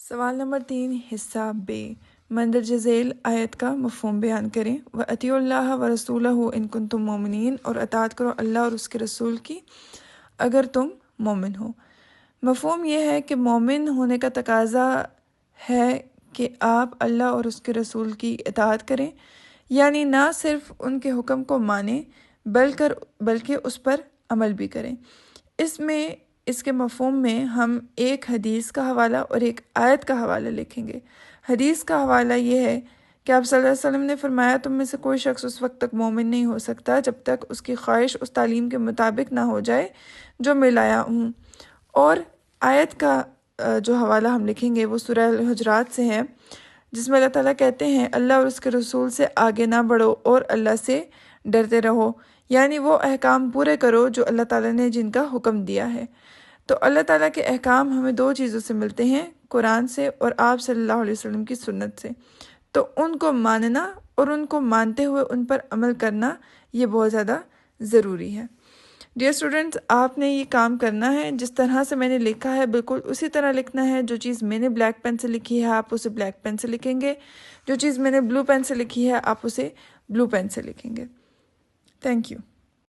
سوال نمبر 3 حصہ بے مندرجہ ذیل آیت کا مفہوم بیان کریں۔ وَأَطِیعُوا اللَّهَ وَرَسُولَهُ إِن كُنتُم مُؤْمِنِینَ، اور اطاعت کرو اللہ اور اس کے رسول کی اگر تم مومن ہو۔ مفہوم یہ ہے کہ مومن ہونے کا تقاضا ہے کہ آپ اللہ اور اس کے رسول کی اطاعت کریں، یعنی نہ صرف ان کے حکم کو مانیں بلکہ اس پر عمل بھی کریں۔ اس کے مفہوم میں ہم ایک حدیث کا حوالہ اور ایک آیت کا حوالہ لکھیں گے۔ حدیث کا حوالہ یہ ہے کہ آپ صلی اللہ علیہ وسلم نے فرمایا تم میں سے کوئی شخص اس وقت تک مومن نہیں ہو سکتا جب تک اس کی خواہش اس تعلیم کے مطابق نہ ہو جائے جو میں لایا ہوں۔ اور آیت کا جو حوالہ ہم لکھیں گے وہ سورہ الحجرات سے ہے، جس میں اللہ تعالیٰ کہتے ہیں اللہ اور اس کے رسول سے آگے نہ بڑھو اور اللہ سے ڈرتے رہو، یعنی وہ احکام پورے کرو جو اللہ تعالیٰ نے جن کا حکم دیا ہے۔ تو اللہ تعالیٰ کے احکام ہمیں دو چیزوں سے ملتے ہیں، قرآن سے اور آپ صلی اللہ علیہ وسلم کی سنت سے، تو ان کو ماننا اور ان کو مانتے ہوئے ان پر عمل کرنا یہ بہت زیادہ ضروری ہے۔ ڈیئر اسٹوڈنٹس، آپ نے یہ کام کرنا ہے جس طرح سے میں نے لکھا ہے بالکل اسی طرح لکھنا ہے۔ جو چیز میں نے بلیک پین سے لکھی ہے آپ اسے بلیک پین سے لکھیں گے، جو چیز میں نے بلو پین سے لکھی ہے آپ اسے بلو پین سے لکھیں گے۔ Thank you.